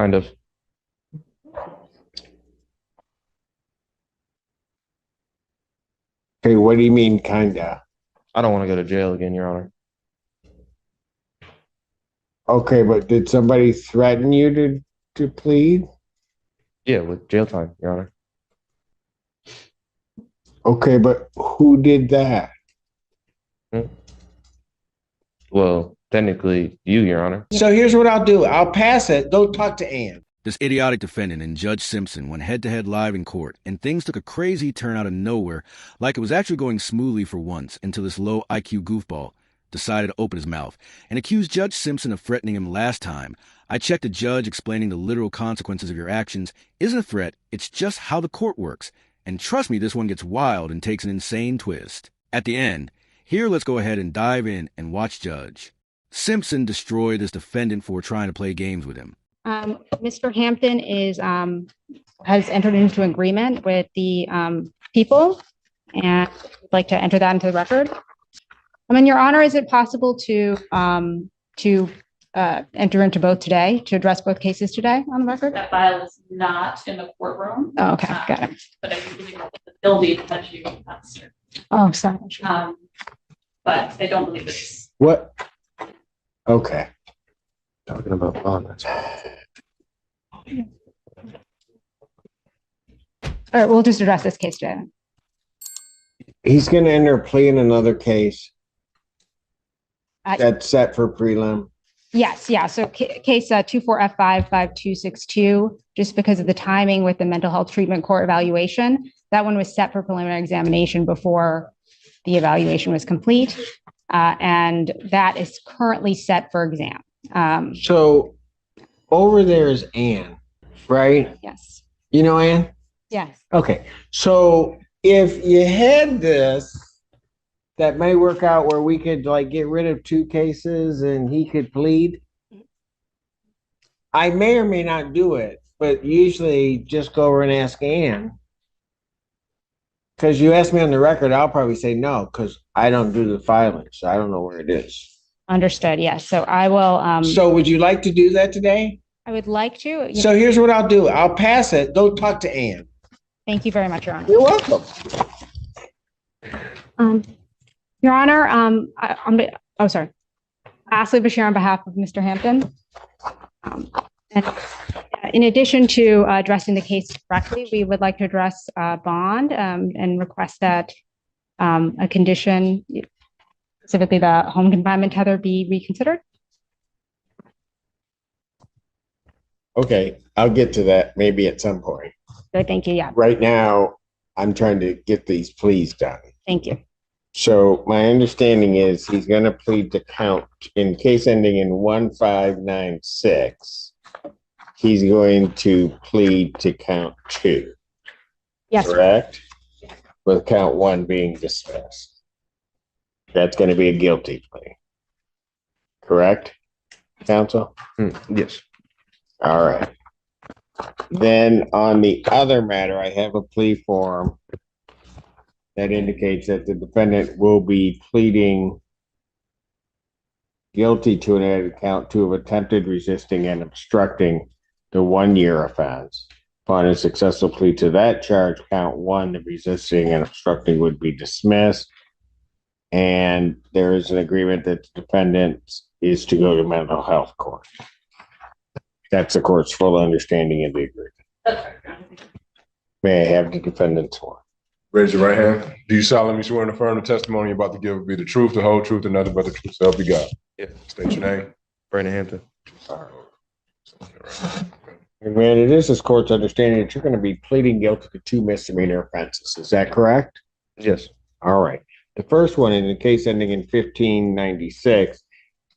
Kind of. Okay, what do you mean, kinda? I don't want to go to jail again, Your Honor. Okay, but did somebody threaten you to plead? Yeah, with jail time, Your Honor. Okay, but who did that? Hmm. Well, technically, you, Your Honor. So here's what I'll do. I'll pass it. Go talk to Ann. This idiotic defendant and Judge Simpson went head-to-head live in court, and things took a crazy turn out of nowhere, like it was actually going smoothly for once, until this low IQ goofball decided to open his mouth and accused Judge Simpson of threatening him last time. I checked a judge explaining the literal consequences of your actions isn't a threat, it's just how the court works. And trust me, this one gets wild and takes an insane twist. At the end, here let's go ahead and dive in and watch Judge Simpson destroy this defendant for trying to play games with him. Mr. Hampton has entered into agreement with the people, and would like to enter that into the record. Your Honor, is it possible to enter into both today, to address both cases today on the record? That file is not in the courtroom. Oh, okay, got it. But I can give you the building that you answered. Oh, sorry. But I don't believe it's. What? Okay. Talking about bond. All right, we'll just address this case today. He's going to enter a plea in another case that's set for prelim. Yes, yeah. So case 24F55262, just because of the timing with the mental health treatment court evaluation, that one was set for preliminary examination before the evaluation was complete. And that is currently set for exam. So over there is Ann, right? Yes. You know Ann? Yes. Okay. So if you had this, that may work out where we could like get rid of two cases and he could plead. I may or may not do it, but usually just go over and ask Ann. Because you asked me on the record, I'll probably say no, because I don't do the filing, so I don't know where it is. Understood. Yes. So I will. So would you like to do that today? I would like to. So here's what I'll do. I'll pass it. Go talk to Ann. Thank you very much, Your Honor. You're welcome. Your Honor, sorry. Ashley Bashir on behalf of Mr. Hampton. And in addition to addressing the case directly, we would like to address bond and request that a condition, specifically the home confinement tether, be reconsidered. Okay, I'll get to that maybe at some point. Good, thank you. Yeah. Right now, I'm trying to get these pleas done. Thank you. So my understanding is he's going to plead to count in case ending in 1596. He's going to plead to count 2. Yes. Correct? With count 1 being dismissed. That's going to be a guilty plea. Correct, counsel? Yes. All right. Then on the other matter, I have a plea form that indicates that the defendant will be pleading guilty to an added count 2 of attempted resisting and obstructing the 1-year offense. Upon a successful plea to that charge, count 1, the resisting and obstructing, would be dismissed. And there is an agreement that the defendant is to go to mental health court. That's the court's full understanding of the agreement. May I have the defendant's sworn? Raise your right hand. Do you solemnly swear and affirm the testimony you're about to give will be the truth, the whole truth, and nothing but the truth, so help you God? Yeah. State your name. Brandon Hampton. Man, it is this court's understanding that you're going to be pleading guilty to 2 misdemeanor offenses. Is that correct? Yes. All right. The first one, in the case ending in 1596,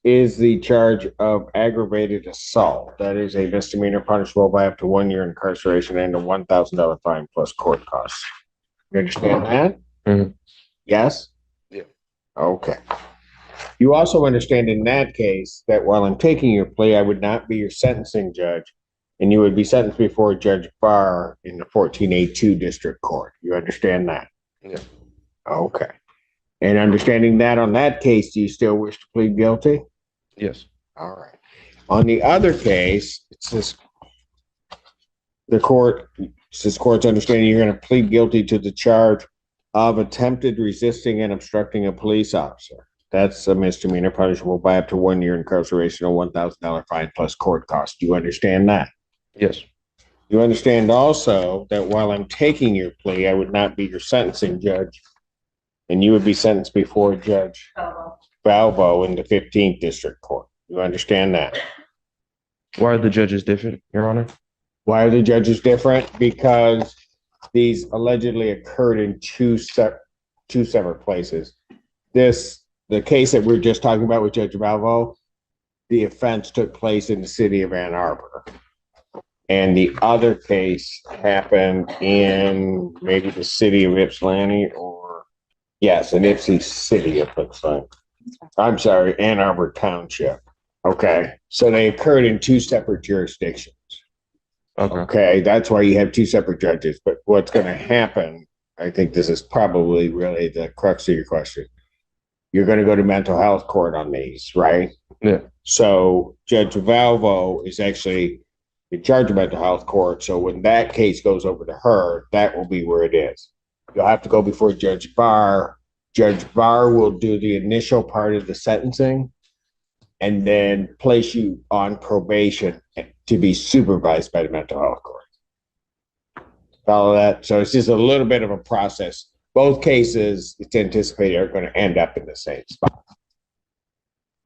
is the charge of aggravated assault. That is a misdemeanor punishable by up to 1 year incarceration and a $1,000 fine plus court costs. You understand that? Mhm. Yes? Yeah. Okay. You also understand in that case that while I'm taking your plea, I would not be your sentencing judge, and you would be sentenced before Judge Barr in the 14A2 District Court. You understand that? Yeah. Okay. And understanding that on that case, do you still wish to plead guilty? Yes. All right. On the other case, it's this the court, this court's understanding you're going to plead guilty to the charge of attempted resisting and obstructing a police officer. That's a misdemeanor punishable by up to 1 year incarceration or $1,000 fine plus court costs. Do you understand that? Yes. You understand also that while I'm taking your plea, I would not be your sentencing judge, and you would be sentenced before Judge Balbo in the 15th District Court. You understand that? Why are the judges different, Your Honor? Why are the judges different? Because these allegedly occurred in two separate places. The case that we're just talking about with Judge Balbo, the offense took place in the city of Ann Arbor. And the other case happened in maybe the city of Ypsilanti or, yes, in Ypsi City of Ypsilanti. I'm sorry, Ann Arbor Township. Okay. So they occurred in two separate jurisdictions. Okay. Okay. That's why you have two separate judges. But what's going to happen, I think this is probably really the crux of your question. You're going to go to mental health court on these, right? Yeah. So Judge Valvo is actually in charge of mental health court. So when that case goes over to her, that will be where it is. You'll have to go before Judge Barr. Judge Barr will do the initial part of the sentencing and then place you on probation to be supervised by the mental health court. Follow that? So it's just a little bit of a process. Both cases, it's anticipated, are going to end up in the same spot.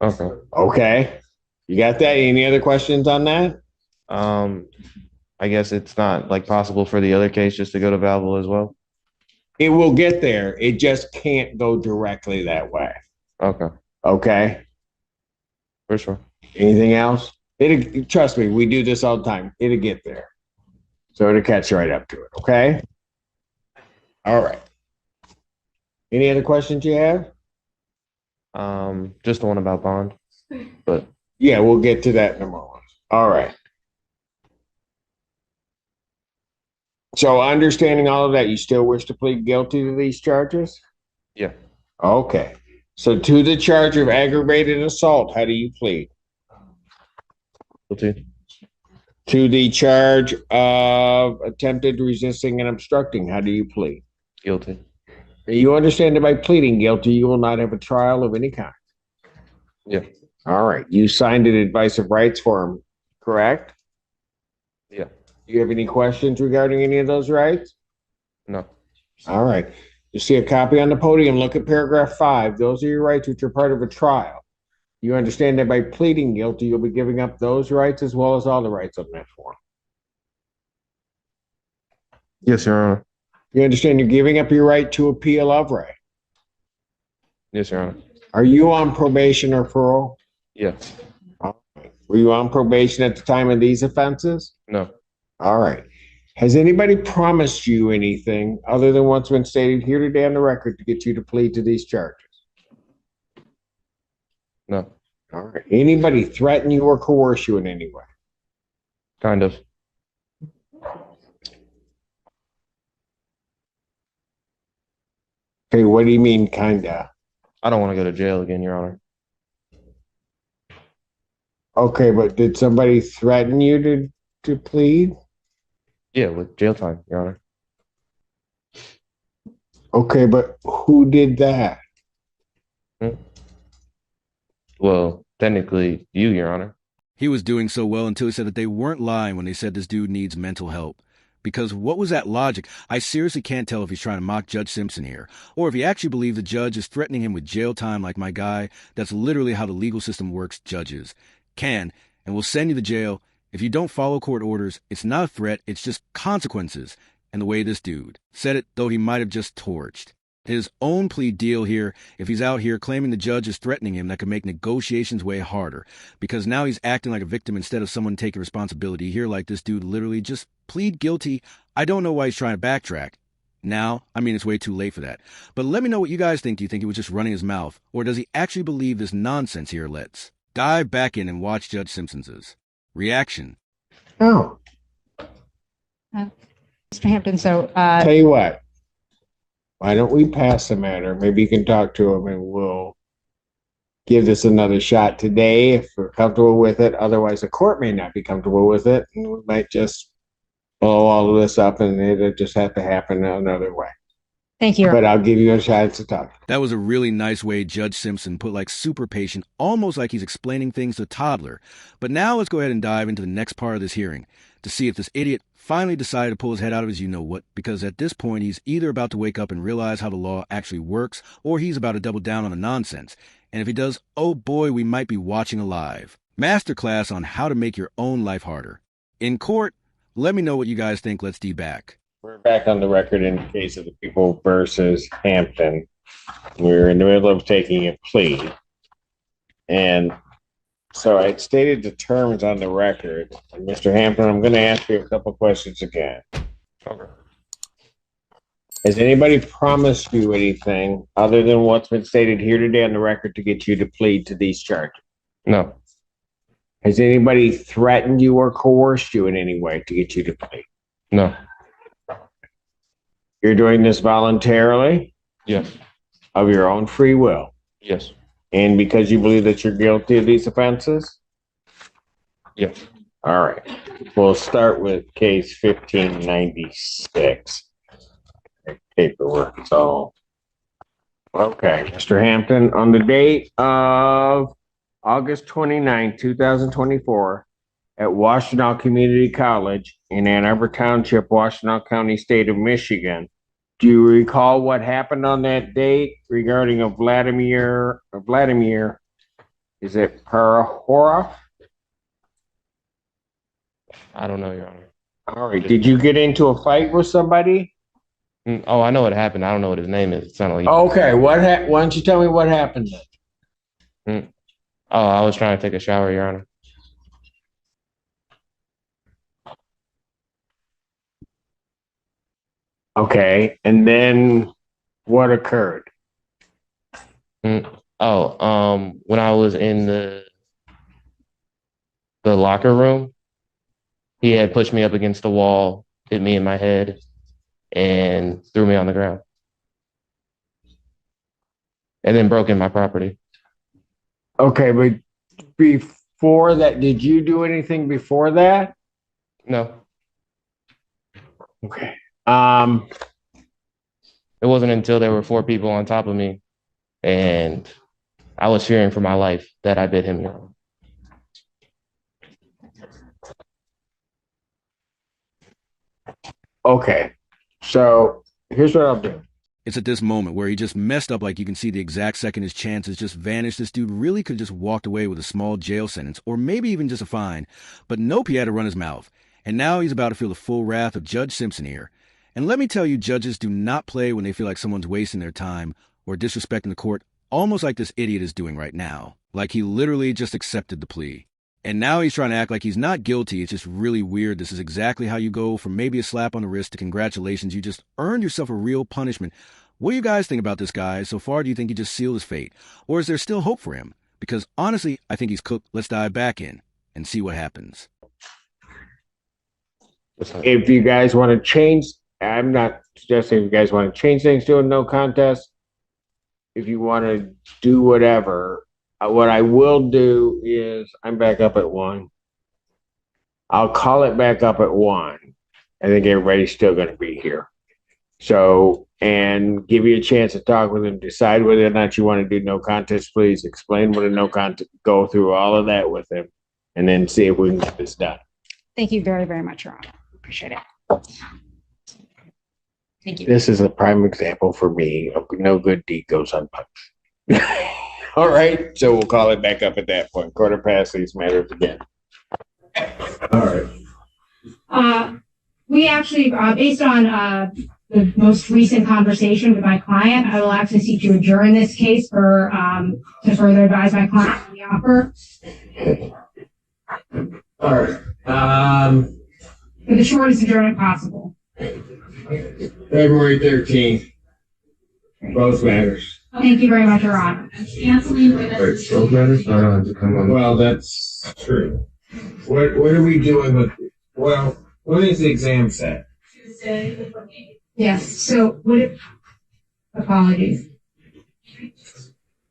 Okay. Okay. You got that? Any other questions on that? I guess it's not like possible for the other case just to go to Valvo as well. It will get there. It just can't go directly that way. Okay. Okay. For sure. Anything else? Trust me, we do this all the time. It'll get there. So it'll catch right up to it. Okay. All right. Any other questions you have? Just the one about bond, but Yeah, we'll get to that in a moment. All right. So understanding all of that, you still wish to plead guilty to these charges? yeah. Okay. So to the charge of aggravated assault, how do you plead? Guilty. To the charge of attempted resisting and obstructing, how do you plead? Guilty. You understand that by pleading guilty, you will not have a trial of any kind. Yeah. All right. You signed an advice of rights form, correct? Yeah. Do you have any questions regarding any of those rights? No. All right. You see a copy on the podium. Look at paragraph 5. Those are your rights which are part of a trial. You understand that by pleading guilty, you'll be giving up those rights as well as all the rights on that form. Yes, Your Honor. You understand you're giving up your right to appeal of right. Yes, Your Honor. Are you on probation or parole? Yes. All right. Were you on probation at the time of these offenses? No. All right. Has anybody promised you anything other than what's been stated here today on the record to get you to plead to these charges? No. All right. Anybody threaten you or coerce you in any way? Kind of. Okay, what do you mean, kinda? I don't want to go to jail again, Your Honor. Okay, but did somebody threaten you to plead? Yeah, with jail time, Your Honor. Okay, but who did that? Well, technically, you, Your Honor. He was doing so well until he said that they weren't lying when they said this dude needs mental help. Because what was that logic? I seriously can't tell if he's trying to mock Judge Simpson here, or if he actually believes the judge is threatening him with jail time like my guy. That's literally how the legal system works, judges. Can and will send you to jail. If you don't follow court orders, it's not a threat, it's just consequences. And the way this dude said it, though he might have just torched his own plea deal here, if he's out here claiming the judge is threatening him, that could make negotiations way harder. Because now he's acting like a victim instead of someone taking responsibility here, like this dude literally just plead guilty. I don't know why he's trying to backtrack. Now, I mean, it's way too late for that. But let me know what you guys think. Do you think he was just running his mouth? Or does he actually believe this nonsense here? Let's dive back in and watch Judge Simpson's reaction. Oh, Mr. Hampton, so tell you what. Why don't we pass the matter? Maybe you can talk to him and we'll give this another shot today if we're comfortable with it. Otherwise, the court may not be comfortable with it. And we might just blow all of this up and it'll just have to happen another way. Thank you. But I'll give you a chance to talk. That was a really nice way Judge Simpson put like super patient, almost like he's explaining things to a toddler. But now let's go ahead and dive into the next part of this hearing to see if this idiot finally decided to pull his head out of his you-know-what, because at this point he's either about to wake up and realize how the law actually works, or he's about to double down on the nonsense. And if he does, oh boy, we might be watching a live masterclass on how to make your own life harder. In court, let me know what you guys think. Let's back. We're back on the record in the case of the people versus Hampton. We're in the middle of taking a plea. And so I stated the terms on the record. And Mr. Hampton, I'm going to ask you a couple questions again. Okay. Has anybody promised you anything other than what's been stated here today on the record to get you to plead to these charges? No, Has anybody threatened you or coerced you in any way to get you to plead? no, You're doing this voluntarily, yes, of your own free will, yes, and because you believe that you're guilty of these offenses? yes. All right. We'll start with case 1596. Paperwork. So, okay, Mr. Hampton, on the date of August 29, 2024, at Washtenaw Community College in Ann Arbor Township, Washtenaw County, state of Michigan. Do you recall what happened on that date regarding a Vladimir, is it Parahorov? I don't know, Your Honor. All right. Did you get into a fight with somebody? Oh, I know what happened. I don't know what his name is. It sounded like. Okay. Why don't you tell me what happened then? Oh, I was trying to take a shower, Your Honor. Okay. And then what occurred? When I was in the locker room, he had pushed me up against the wall, hit me in my head, and threw me on the ground. And then broke in my property. Okay, but before that, did you do anything before that? No, Okay. it wasn't until there were 4 people on top of me and I was fearing for my life that I bit him, Your Honor. Okay. So here's what I'll do. It's at this moment where he just messed up, like you can see the exact second his chances just vanished. This dude really could have just walked away with a small jail sentence, or maybe even just a fine. But nope, he had to run his mouth. And now he's about to feel the full wrath of Judge Simpson here. And let me tell you, judges do not play when they feel like someone's wasting their time or disrespecting the court, almost like this idiot is doing right now. Like he literally just accepted the plea. And now he's trying to act like he's not guilty. It's just really weird. This is exactly how you go from maybe a slap on the wrist to congratulations. You just earned yourself a real punishment. What do you guys think about this guy? So far, do you think he just sealed his fate? Or is there still hope for him? Because honestly, I think he's cooked. Let's dive back in and see what happens. If you guys want to change, I'm not suggesting if you guys want to change things to a no contest. If you want to do whatever, what I will do is I'm back up at 1. I'll call it back up at 1. I think everybody's still going to be here. So, and give you a chance to talk with him, decide whether or not you want to do no contest, please explain what a no contest, go through all of that with him, and then see if we can get this done. Thank you very, very much, Your Honor. Appreciate it. Thank you. This is a prime example for me of no good deed goes unpunished. All right, so we'll call it back up at that point. Quarter past these matters again. All right. We actually, based on the most recent conversation with my client, I will actually seek to adjourn this case for to further advise my client on the offer. All right. For the shortest adjournment possible. February 13th. Both matters. Thank you very much, Your Honor. Canceling with Both matters? I don't have to come on. Well, that's true. What are we doing with? Well, when is the exam set? Tuesday. Yes. So, apologies.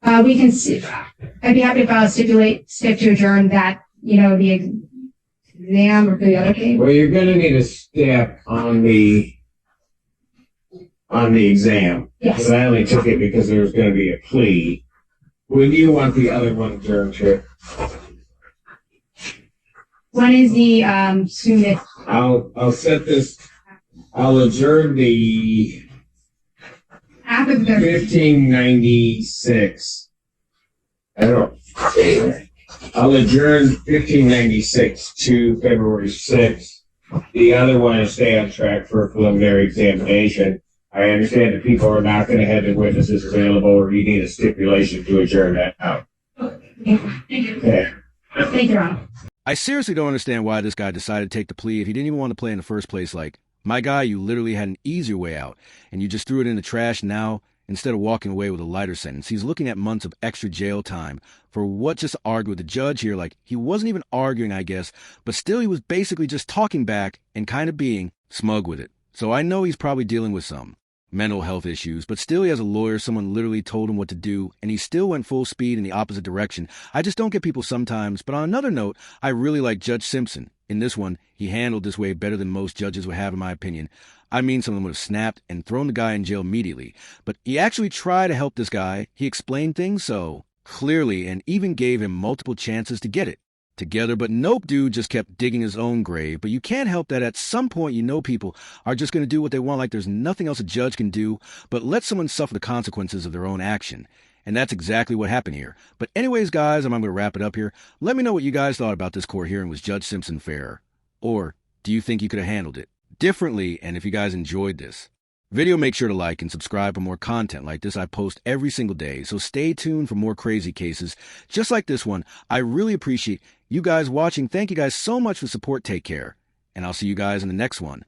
We can see. I'd be happy to stipulate to adjourn that. You know, exam or for the other case? Well, you're gonna need a step on the exam. Yes. Because I only took it because there was gonna be a plea. When do you want the other one adjourned to? When is the soonest? I'll set this, I'll adjourn the After the 1596. I'll adjourn 1596 to February 6th. The other one is stay on track for a preliminary examination. I understand that people are not going to have the witnesses available, or you need a stipulation to adjourn that out. Thank you. Okay. Thank you, Your Honor. I seriously don't understand why this guy decided to take the plea if he didn't even want to play in the first place. Like, my guy, you literally had an easier way out, and you just threw it in the trash now instead of walking away with a lighter sentence. He's looking at months of extra jail time for what? Just argued with the judge here. Like, he wasn't even arguing, I guess, but still he was basically just talking back and kind of being smug with it. So I know he's probably dealing with some mental health issues, but still he has a lawyer. Someone literally told him what to do, and he still went full speed in the opposite direction. I just don't get people sometimes. But on another note, I really like Judge Simpson. In this one, he handled this way better than most judges would have, in my opinion. I mean, some of them would have snapped and thrown the guy in jail immediately. But he actually tried to help this guy. He explained things so clearly and even gave him multiple chances to get it together. But nope, dude just kept digging his own grave. But you can't help that at some point, you know, people are just going to do what they want, like there's nothing else a judge can do but let someone suffer the consequences of their own action. And that's exactly what happened here. But anyways, guys, I'm going to wrap it up here. Let me know what you guys thought about this court hearing. Was Judge Simpson fair? Or do you think you could have handled it differently? And if you guys enjoyed this video, make sure to like and subscribe for more content like this. I post every single day, so stay tuned for more crazy cases just like this one. I really appreciate you guys watching. Thank you guys so much for support. Take care, and I'll see you guys in the next one.